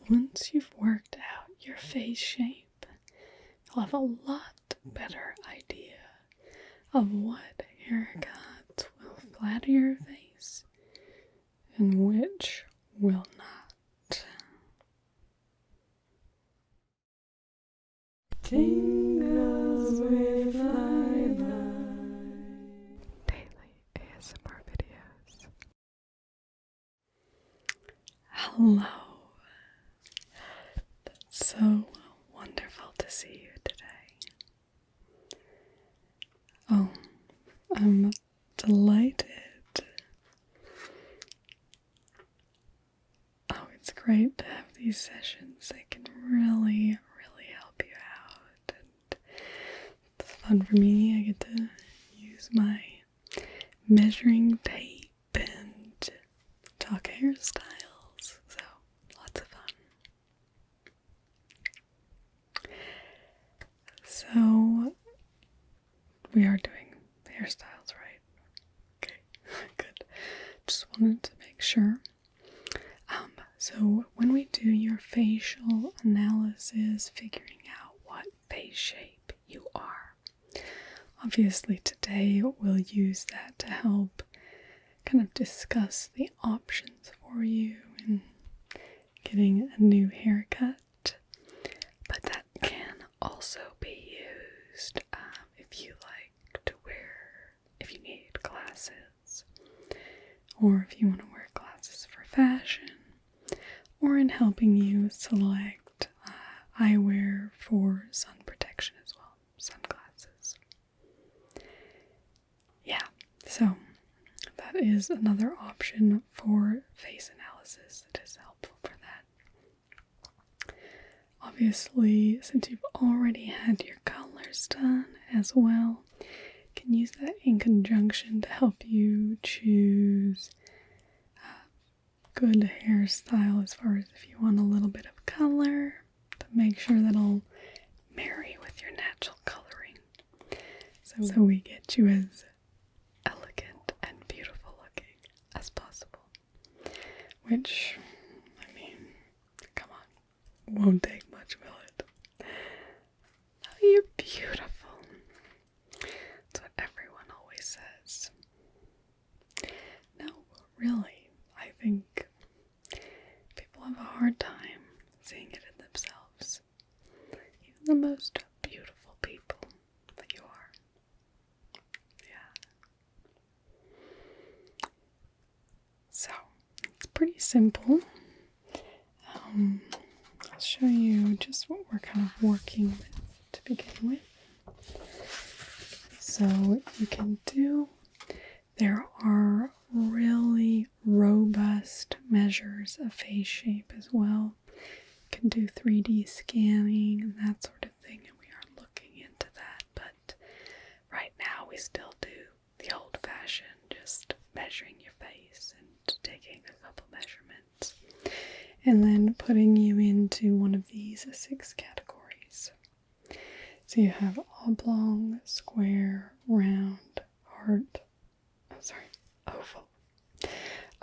once you've worked out your face shape, you'll have a lot better idea of what haircuts will flatter your face and which will not. Tingles with flyby. Daily ASMR videos. Hello. That's so wonderful to see you today. Oh, I'm delighted. Oh, it's great to have these sessions. They can really help you out. And it's fun for me. I get to use my measuring tape and talk hairstyles. So, lots of fun. So, we are doing hairstyles, right? Okay, good. Just wanted to make sure. So when we do your facial analysis, figuring out what face shape you are, obviously today we'll use that to help kind of discuss the options for you in getting a new haircut. But that can also be used if you like to if you need glasses, or if you want to wear glasses for fashion, or in helping you select eyewear for sun protection as well, sunglasses. Yeah, so that is another option for face analysis that is helpful for that. Obviously, since you've already had your colors done as well, you can use that in conjunction to help you choose good hairstyle as far as if you want a little bit of color to make sure that'll marry with your natural coloring. So we get you as elegant and beautiful looking as possible. Which, I mean, come on, won't take much, will it? Oh, you're beautiful. That's what everyone always says. No, really, I think people have a hard time seeing it in themselves. Even the most beautiful people that you are. Yeah. So, it's pretty simple. I'll show you just what we're kind of working with to begin with. So, you can do, there are really robust measures of face shape as well. You can do 3D scanning and that sort of thing, and we are looking into that. But right now we still do the old-fashioned, just measuring your face and taking a couple measurements, and then putting you into one of these 6 categories. So you have oblong, square, round, heart,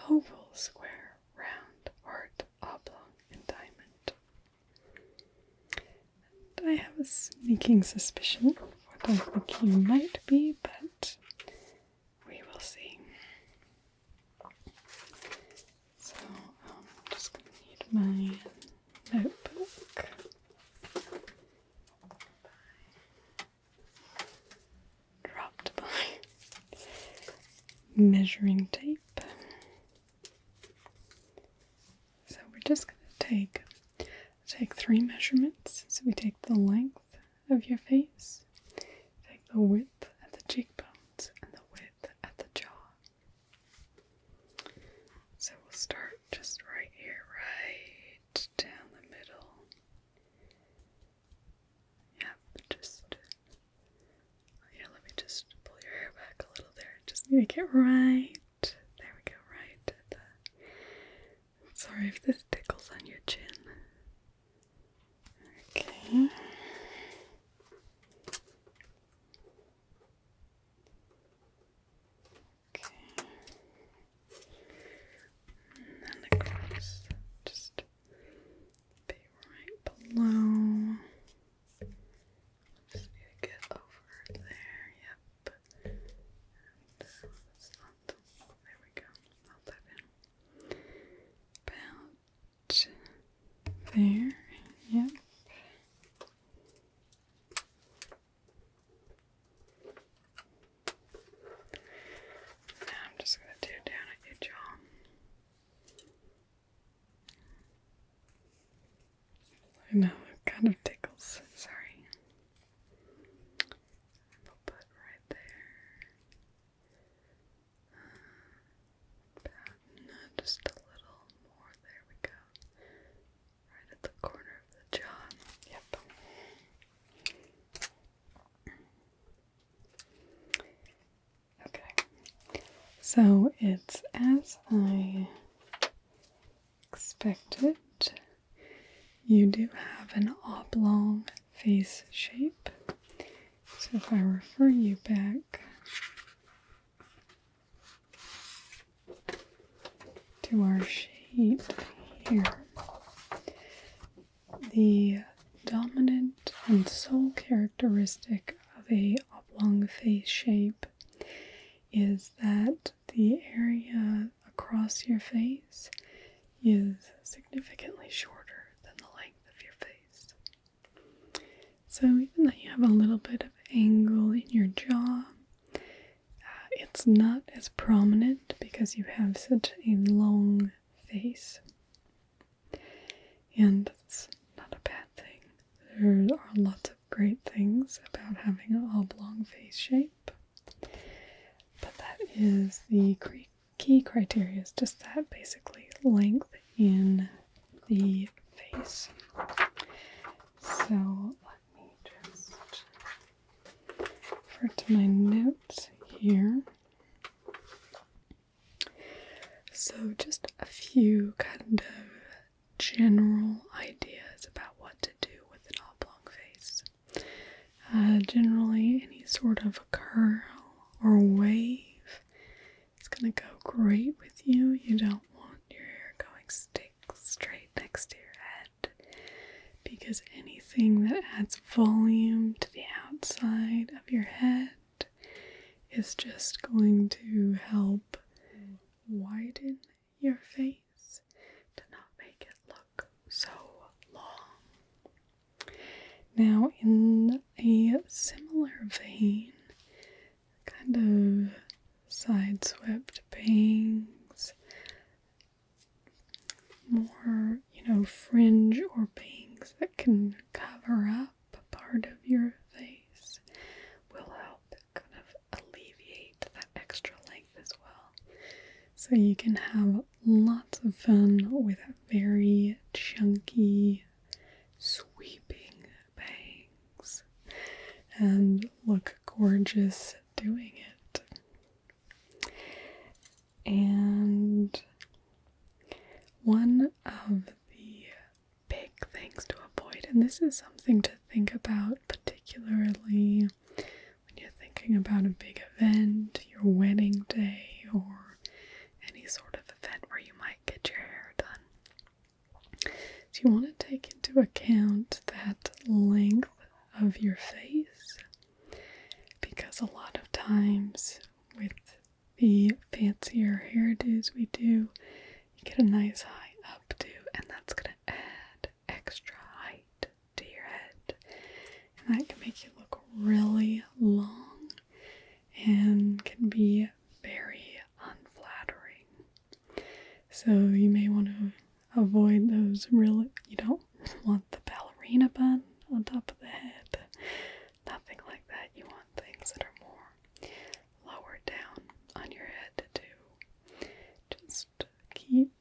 oval, square, round, heart, oblong, and diamond. And I have a sneaking suspicion of what I think you might be, but we will see. So I'm just going to need my notebook. Dropped my measuring tape. So we're just going to take 3 measurements. So we take the length of your face, take the width at the cheekbones, and the width at the jaw. So we'll start just right here, right down the middle. Let me just pull your hair back a little there. Just make it right. There we go, right at the... Sorry if this tickles on your chin. Okay. And then across, just there. Yep. Now I'm just going to do down at your jaw. I know, it kind of tickles. Sorry. We'll put right there. Just a little more. There we go. Right at the corner of the jaw. Yep. Okay. So it's as I expected. You do have an oblong face shape. So if I refer you back to our shape here, the dominant and sole characteristic of a oblong face shape is that the area across your face is significantly shorter than the length of your face. So even though you have a little bit of angle in your jaw, it's not as prominent because you have such a long face. And it's not a bad thing. There are lots of great things about having an oblong face shape. But that is the key criteria, is just that basically length in the face. So let me just refer to my notes here. So just a few kind of general ideas about what to do with an oblong face. Generally, any sort of curl or wave is going to go great with you. You don't want your hair going straight next to your head, because anything that adds volume to the outside of your head is just going to help widen your face to not make it look so long. Now, in a similar vein, kind of side-swept bangs, more, fringe or bangs that can cover up a part of your face will help kind of alleviate that extra length as well. So you can have lots of fun with very chunky, sweeping bangs and look gorgeous doing it. And one of the big things to avoid, and this is something to think about particularly when you're thinking about a big event, your wedding day, or any sort of event where you might get your hair done. So you want to take into account that length of your face, because a lot of times with the fancier hairdos we do, you get a nice high updo, and that's going to add extra height to your head, and that can make you look really long and can be very unflattering. So you may want to avoid those you don't want the ballerina bun on top of the head, nothing like that. You want things that are more lower down on your head to just keep,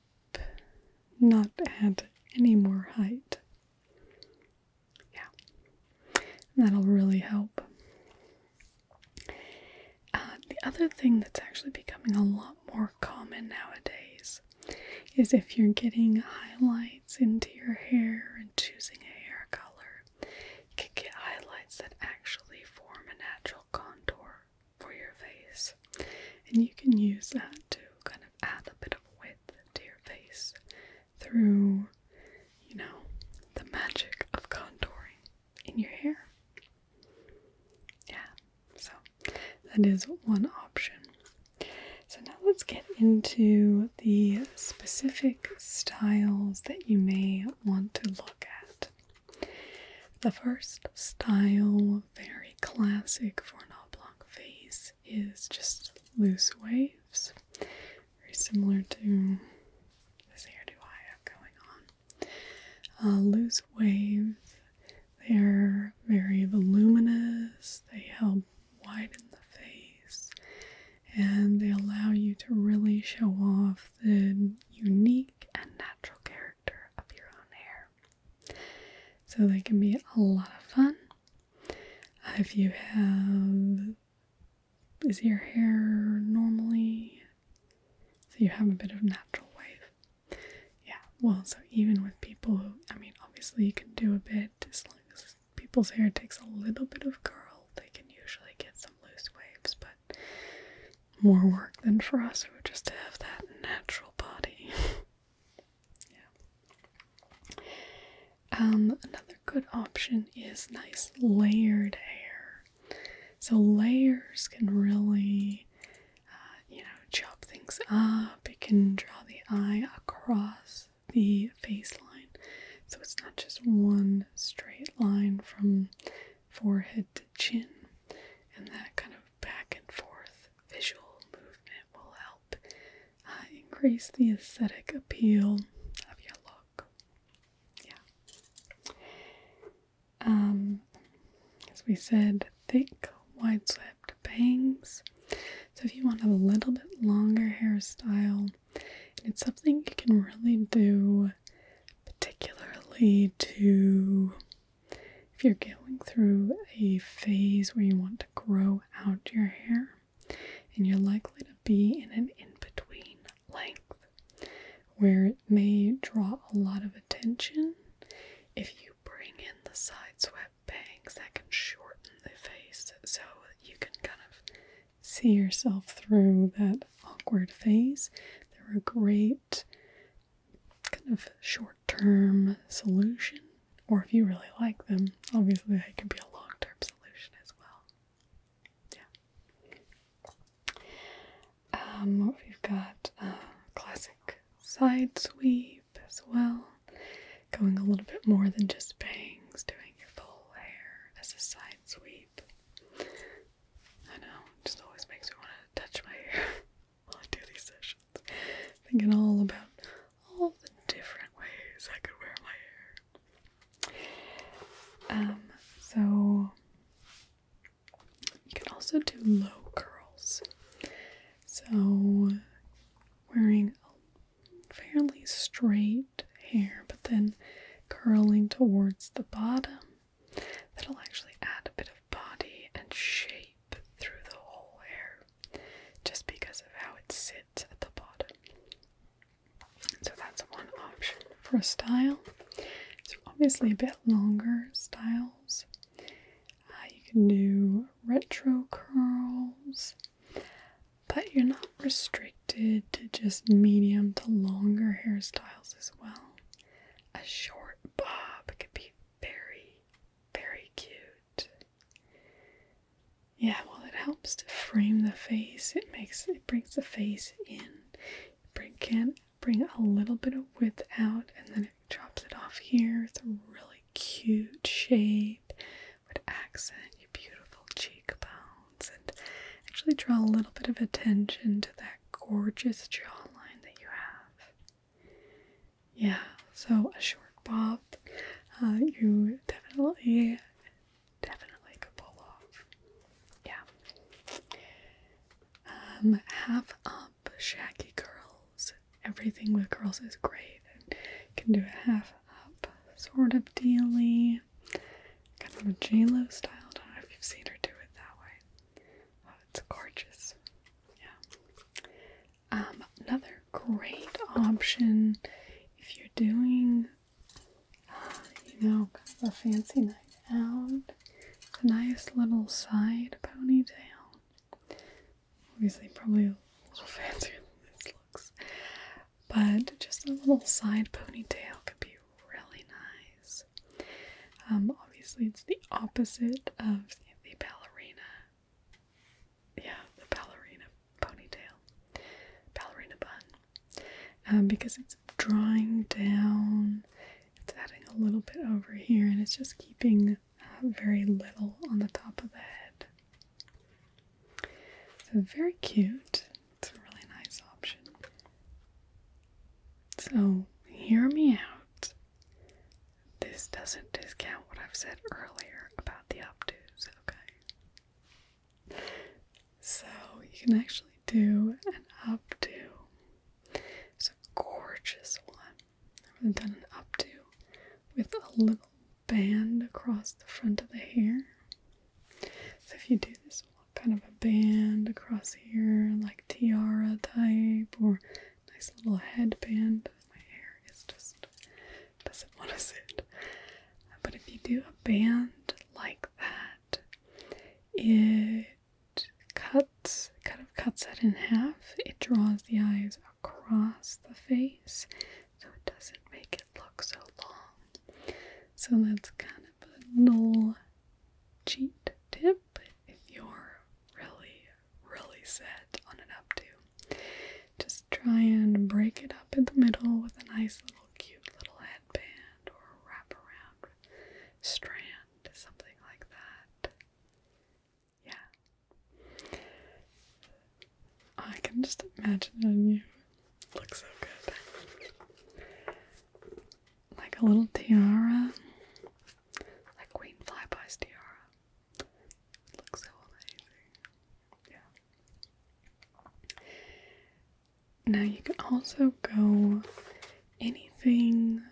not add any more height. Yeah, and that'll really help. The other thing that's actually becoming a lot more common nowadays is if you're getting highlights into your hair and choosing a hair color, you can get highlights that actually form a natural contour for your face. And you can use that to kind of add a bit of width to your face through, the magic of contouring in your hair. Yeah, so that is one option. So now let's get into the specific styles that you may want to look at. The first style, very classic for an oblong face, is just loose waves. Very similar to this hairdo I have going on. Loose waves, they're very voluminous, they help widen the face, and they allow you to really show off the unique and natural character of your own hair. So they can be a lot of fun. If you have, is your hair normally, so you have a bit of natural wave? Yeah, well, so even with people who, obviously you can do a bit, as long as people's hair takes a little bit of curl, they can usually get some loose waves, but more work than for us who just have that natural body. Yeah. Another good option is nice layered hair. So layers can really, chop things up. It can draw the eye across the face line. So it's not just one straight line from forehead to chin. And that kind of back and forth visual movement will help increase the aesthetic appeal of your look. Yeah. As we said, thick, wide-swept bangs. So if you want a little bit longer hairstyle, it's something you can really do particularly to, if you're going through a phase where you want to grow out your hair, and you're likely to be in an in-between length, where it may draw a lot of attention. If you bring in the side swept bangs, that can shorten the face so that you can kind of see yourself through that awkward phase. They're a great kind of short-term solution, or if you really like them, obviously they can be a long-term solution as well. We've got classic side sweep as well, going a little bit more than just bangs, doing your full hair as a side sweep. I know, it just always makes me want to touch my hair while I do these sessions, thinking all about all the different ways I could wear my hair. So you can also do low curls. So wearing fairly straight hair, but then curling towards the bottom, that'll actually add a bit of body and shape through the whole hair, just because of how it sits at the bottom. So that's one option for a style. So obviously a bit longer styles. You can do retro curls, but you're not restricted to just medium to longer hairstyles as well. A short bob could be very, very cute. Yeah, well, it helps to frame the face. It brings the face in. Can bring a little bit of width out, and then it drops it off here. It's a really cute shape. Would accent your beautiful cheekbones and actually draw a little bit of attention to that gorgeous jawline that you have. Yeah, so a short bob, you definitely could pull off. Yeah. Half up shaggy curls. Everything with curls is great. You can do a half up sort of dealy, kind of a J-Lo style. I don't know if you've seen her do it that way. Oh, it's gorgeous. Yeah. Another great option if you're doing, kind of a fancy night out, a nice little side ponytail. Obviously, probably a little fancier than this looks, but just a little side ponytail could be really nice. Obviously, it's the opposite of the ballerina. Yeah, the ballerina ponytail. Ballerina because it's drying down. It's adding a little bit over here, and it's just keeping very little on the top of the head. So very cute. It's a really nice option. So hear me out. This doesn't discount what I've said earlier about the updos, okay? So you can actually do an updo. It's a gorgeous one. I've done an updo with a little band across the front of the hair. So if you do this kind of a band across here, like tiara type, or nice little headband, my hair is just doesn't want to sit. But if you do a band like that, it kind of cuts it in half. It draws the eyes across the face, so it doesn't make it look so long. So that's kind of a little cheat tip if you're really set on an updo. Just try and break it up in the middle with a nice little cute little headband or a wraparound strand, something like that. Yeah. I can just imagine it on you. It looks so good. Like a little tiara. Like Queen Flyby's tiara. It looks so amazing. Yeah. Now you can also go anything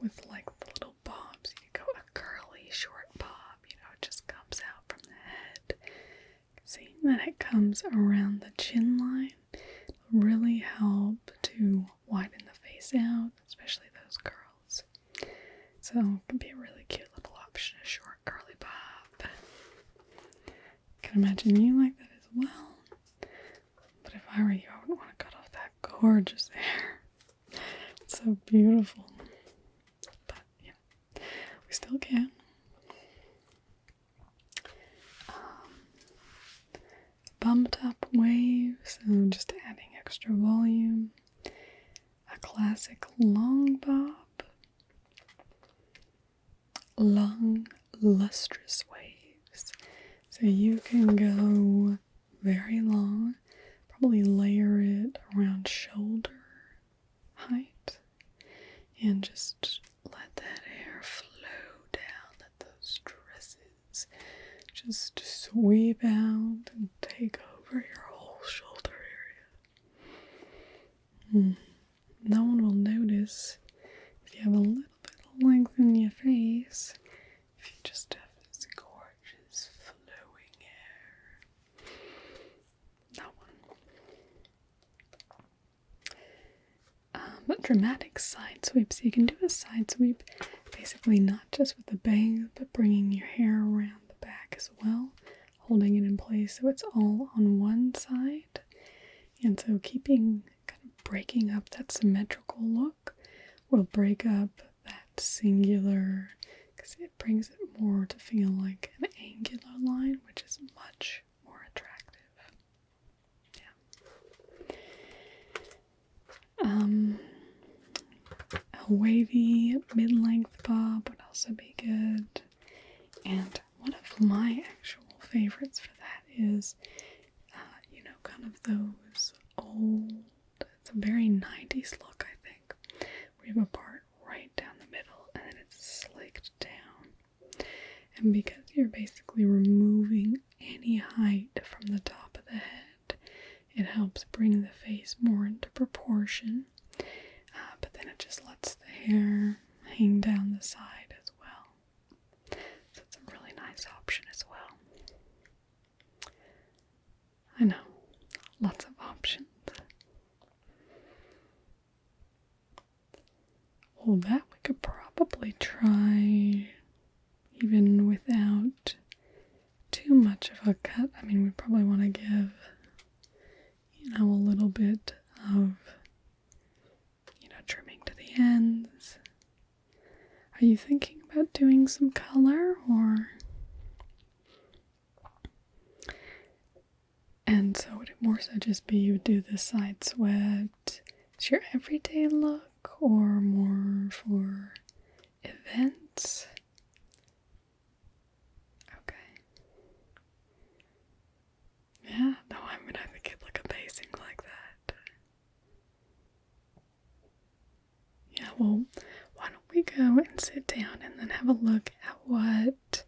with like the little bobs. You can go a curly short bob, it just comes out from the head. Seeing that it comes around the chin line will really help to widen the face out, especially those curls. So it can be a really cute little option, a short curly bob. I can imagine you like that as well. But if I were you, I wouldn't want to cut off that gorgeous hair. It's so beautiful. But yeah, we still can. Bumped up wave, so just adding extra volume. A classic long bob. Long, lustrous waves. So you can go very long, probably layer it around shoulder height, and just let that hair flow down, let those tresses just sweep out and take over your whole shoulder area. No one will notice if you have a little bit of length in your face, if you just have this gorgeous flowing hair. No one. But dramatic side sweeps. So you can do a side sweep, basically not just with the bang, but bringing your hair around the back as well, holding it in place so it's all on one side. And so kind of breaking up that symmetrical look will break up that singular, because it brings it more to feel like an angular line, which is much more attractive. Yeah. A wavy mid-length bob would also be good. And one of my actual favorites for that is, kind of those old, it's a very 90s look, I think. We have a part right down the middle and then it's slicked down. And because you're basically removing any height from the top of the head, it helps bring the face more into proportion. But then it just lets the hair hang down the side as well. So it's a really nice option as well. I know, lots of options. Well, that we could probably try even without too much of a cut. I mean, we probably want to give, a little bit of, trimming to the ends. Are you thinking about doing some color, or? And so would it more so just be you would do the side swept Is your everyday look or more for events? Okay. Yeah, no, I mean, I think it look amazing like that. Yeah, well, why don't we go and sit down and then have a look at what